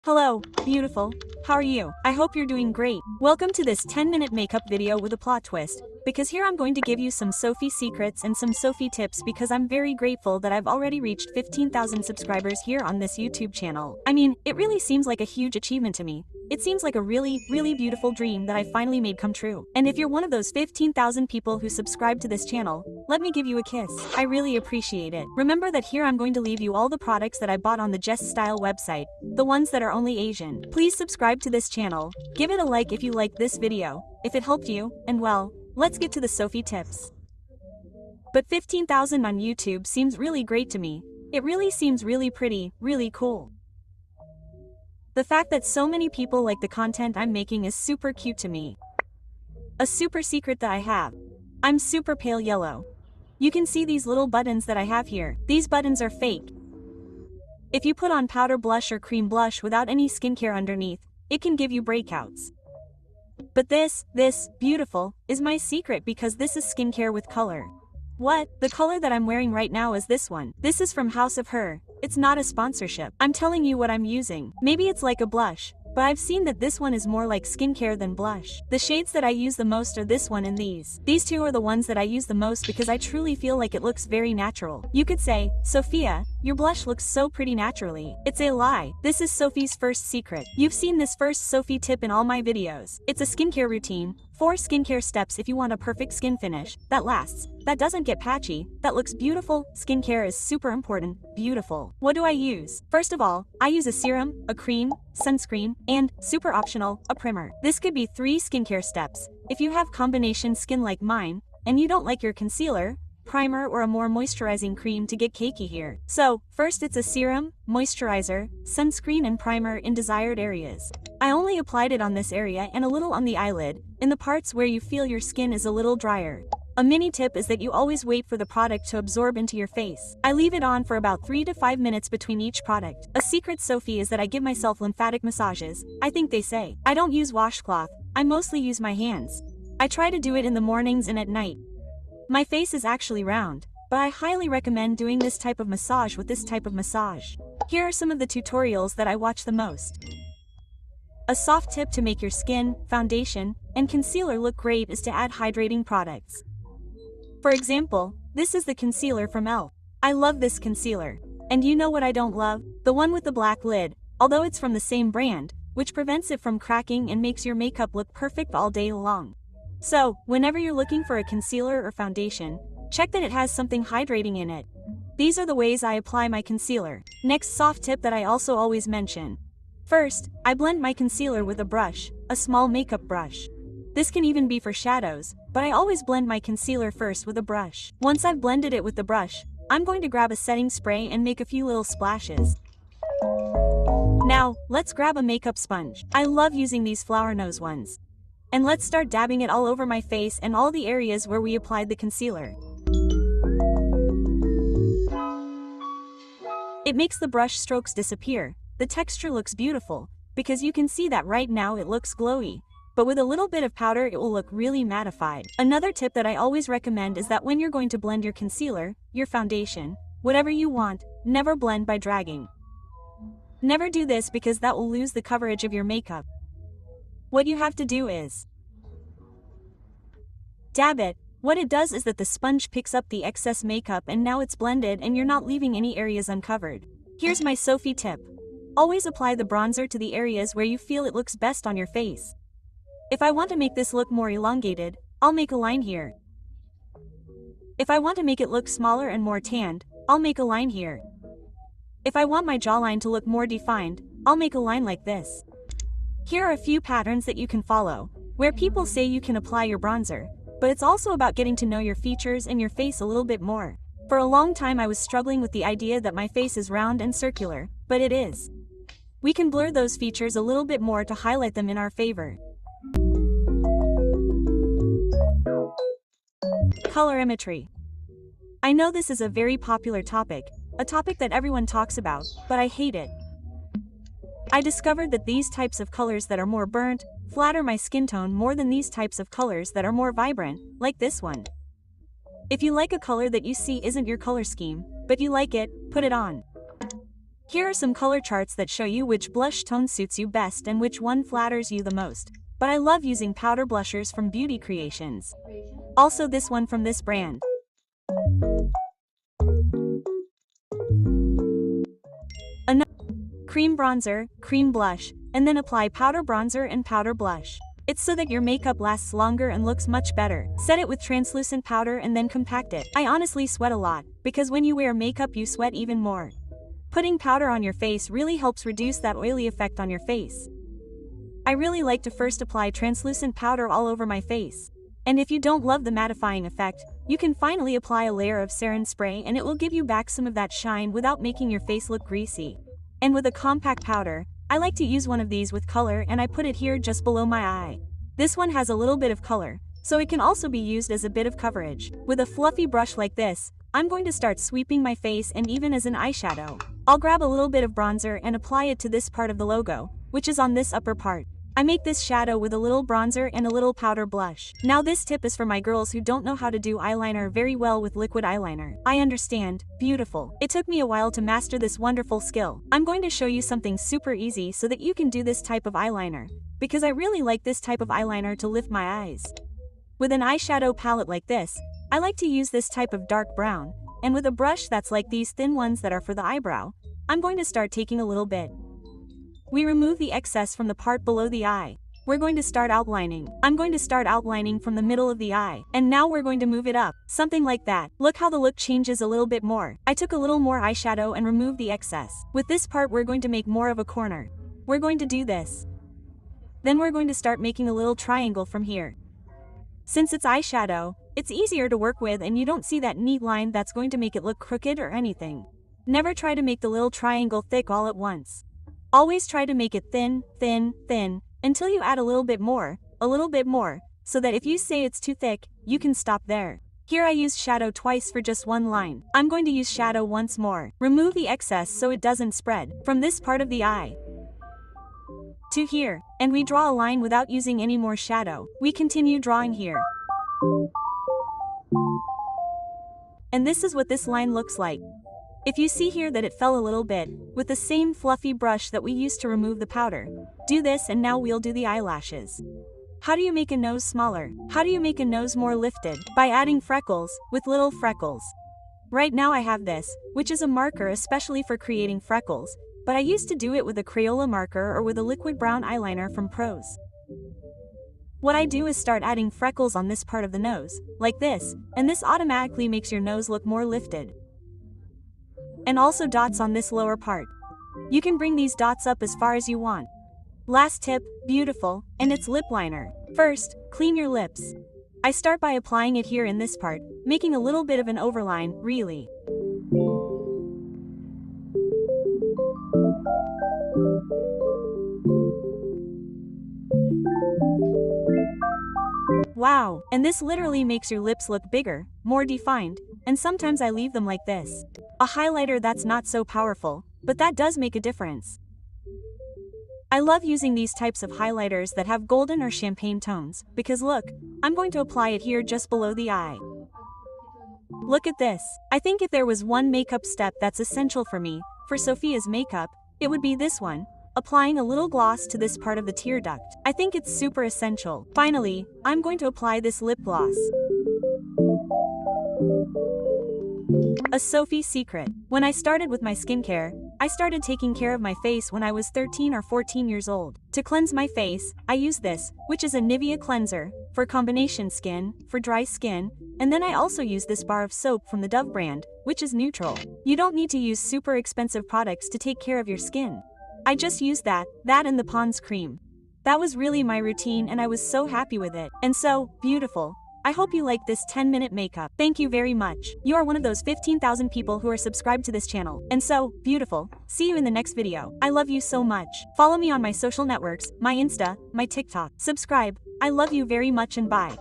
Hello, beautiful. How are you? I hope you're doing great. Welcome to this 10-minute makeup video with a plot twist, because here I'm going to give you some Sophie secrets and some Sophie tips because I'm very grateful that I've already reached 15,000 subscribers here on this YouTube channel. I mean, it really seems like a huge achievement to me. It seems like a really beautiful dream that I finally made come true. And if you're one of those 15,000 people who subscribe to this channel, let me give you a kiss. I really appreciate it. Remember that here I'm going to leave you all the products that I bought on the Jess Style website, the ones that are only Asian. Please subscribe to this channel, give it a like if you liked this video, if it helped you, and well, let's get to the Sophie tips. But 15,000 on YouTube seems really great to me. It really seems really pretty, really cool. The fact that so many people like the content I'm making is super cute to me. A super secret that I have. I'm super pale yellow. You can see these little buttons that I have here. These buttons are fake. If you put on powder blush or cream blush without any skincare underneath, it can give you breakouts. But this, beautiful, is my secret because this is skincare with color. What? The color that I'm wearing right now is this one. This is from House of Her. It's not a sponsorship. I'm telling you what I'm using. Maybe it's like a blush, but I've seen that this one is more like skincare than blush. The shades that I use the most are this one and these. These two are the ones that I use the most because I truly feel like it looks very natural. You could say, Sophia, your blush looks so pretty naturally. It's a lie. This is Sophie's first secret. You've seen this first Sophie tip in all my videos. It's a skincare routine. 4 skincare steps if you want a perfect skin finish that lasts, that doesn't get patchy, that looks beautiful. Skincare is super important, beautiful. What do I use? First of all, I use a serum, a cream, sunscreen, and, super optional, a primer. This could be 3 skincare steps. If you have combination skin like mine, and you don't like your concealer, primer or a more moisturizing cream to get cakey here. So, first it's a serum, moisturizer, sunscreen and primer in desired areas. I only applied it on this area and a little on the eyelid, in the parts where you feel your skin is a little drier. A mini tip is that you always wait for the product to absorb into your face. I leave it on for about 3 to 5 minutes between each product. A secret Sophie is that I give myself lymphatic massages, I think they say. I don't use washcloth, I mostly use my hands. I try to do it in the mornings and at night. My face is actually round, but I highly recommend doing this type of massage with this type of massage. Here are some of the tutorials that I watch the most. A soft tip to make your skin, foundation, and concealer look great is to add hydrating products. For example, this is the concealer from e.l.f. I love this concealer. And you know what I don't love? The one with the black lid, although it's from the same brand, which prevents it from cracking and makes your makeup look perfect all day long. So, whenever you're looking for a concealer or foundation, check that it has something hydrating in it. These are the ways I apply my concealer. Next soft tip that I also always mention. First, I blend my concealer with a brush, a small makeup brush. This can even be for shadows, but I always blend my concealer first with a brush. Once I've blended it with the brush, I'm going to grab a setting spray and make a few little splashes. Now, let's grab a makeup sponge. I love using these flower nose ones. And let's start dabbing it all over my face and all the areas where we applied the concealer. It makes the brush strokes disappear. The texture looks beautiful, because you can see that right now it looks glowy. But with a little bit of powder it will look really mattified. Another tip that I always recommend is that when you're going to blend your concealer, your foundation, whatever you want, never blend by dragging. Never do this because that will lose the coverage of your makeup. What you have to do is dab it. What it does is that the sponge picks up the excess makeup and now it's blended and you're not leaving any areas uncovered. Here's my Sophie tip. Always apply the bronzer to the areas where you feel it looks best on your face. If I want to make this look more elongated, I'll make a line here. If I want to make it look smaller and more tanned, I'll make a line here. If I want my jawline to look more defined, I'll make a line like this. Here are a few patterns that you can follow, where people say you can apply your bronzer, but it's also about getting to know your features and your face a little bit more. For a long time I was struggling with the idea that my face is round and circular, but it is. We can blur those features a little bit more to highlight them in our favor. Colorimetry. I know this is a very popular topic, a topic that everyone talks about, but I hate it. I discovered that these types of colors that are more burnt, flatter my skin tone more than these types of colors that are more vibrant, like this one. If you like a color that you see isn't your color scheme, but you like it, put it on. Here are some color charts that show you which blush tone suits you best and which one flatters you the most. But I love using powder blushers from Beauty Creations. Also this one from this brand. Another cream bronzer, cream blush, and then apply powder bronzer and powder blush. It's so that your makeup lasts longer and looks much better. Set it with translucent powder and then compact it. I honestly sweat a lot, because when you wear makeup you sweat even more. Putting powder on your face really helps reduce that oily effect on your face. I really like to first apply translucent powder all over my face. And if you don't love the mattifying effect, you can finally apply a layer of sarin spray and it will give you back some of that shine without making your face look greasy. And with a compact powder, I like to use one of these with color and I put it here just below my eye. This one has a little bit of color, so it can also be used as a bit of coverage. With a fluffy brush like this, I'm going to start sweeping my face and even as an eyeshadow. I'll grab a little bit of bronzer and apply it to this part of the logo, which is on this upper part. I make this shadow with a little bronzer and a little powder blush. Now this tip is for my girls who don't know how to do eyeliner very well with liquid eyeliner. I understand, beautiful. It took me a while to master this wonderful skill. I'm going to show you something super easy so that you can do this type of eyeliner, because I really like this type of eyeliner to lift my eyes. With an eyeshadow palette like this, I like to use this type of dark brown, and with a brush that's like these thin ones that are for the eyebrow, I'm going to start taking a little bit. We remove the excess from the part below the eye. We're going to start outlining. I'm going to start outlining from the middle of the eye, and now we're going to move it up, something like that. Look how the look changes a little bit more. I took a little more eyeshadow and removed the excess. With this part we're going to make more of a corner. We're going to do this. Then we're going to start making a little triangle from here. Since it's eyeshadow, it's easier to work with and you don't see that neat line that's going to make it look crooked or anything. Never try to make the little triangle thick all at once. Always try to make it thin, thin, thin, until you add a little bit more, so that if you say it's too thick, you can stop there. Here I used shadow twice for just one line. I'm going to use shadow once more. Remove the excess so it doesn't spread from this part of the eye to here, and we draw a line without using any more shadow. We continue drawing here. And this is what this line looks like. If you see here that it fell a little bit, with the same fluffy brush that we used to remove the powder, do this and now we'll do the eyelashes. How do you make a nose smaller? How do you make a nose more lifted? By adding freckles, with little freckles. Right now I have this, which is a marker especially for creating freckles, but I used to do it with a Crayola marker or with a liquid brown eyeliner from Pros. What I do is start adding freckles on this part of the nose, like this, and this automatically makes your nose look more lifted. And also dots on this lower part. You can bring these dots up as far as you want. Last tip, beautiful, and it's lip liner. First, clean your lips. I start by applying it here in this part, making a little bit of an overline, really. Wow, and this literally makes your lips look bigger, more defined, and sometimes I leave them like this. A highlighter that's not so powerful, but that does make a difference. I love using these types of highlighters that have golden or champagne tones, because look, I'm going to apply it here just below the eye. Look at this. I think if there was one makeup step that's essential for me, for Sophia's makeup, it would be this one. Applying a little gloss to this part of the tear duct. I think it's super essential. Finally, I'm going to apply this lip gloss. A Sophie secret. When I started with my skincare, I started taking care of my face when I was 13 or 14 years old. To cleanse my face, I use this, which is a Nivea cleanser, for combination skin, for dry skin, and then I also use this bar of soap from the Dove brand, which is neutral. You don't need to use super expensive products to take care of your skin. I just used that and the Pond's cream. That was really my routine and I was so happy with it. And so, beautiful. I hope you like this 10-minute makeup. Thank you very much. You are one of those 15,000 people who are subscribed to this channel. And so, beautiful. See you in the next video. I love you so much. Follow me on my social networks, my Insta, my TikTok. Subscribe. I love you very much and bye.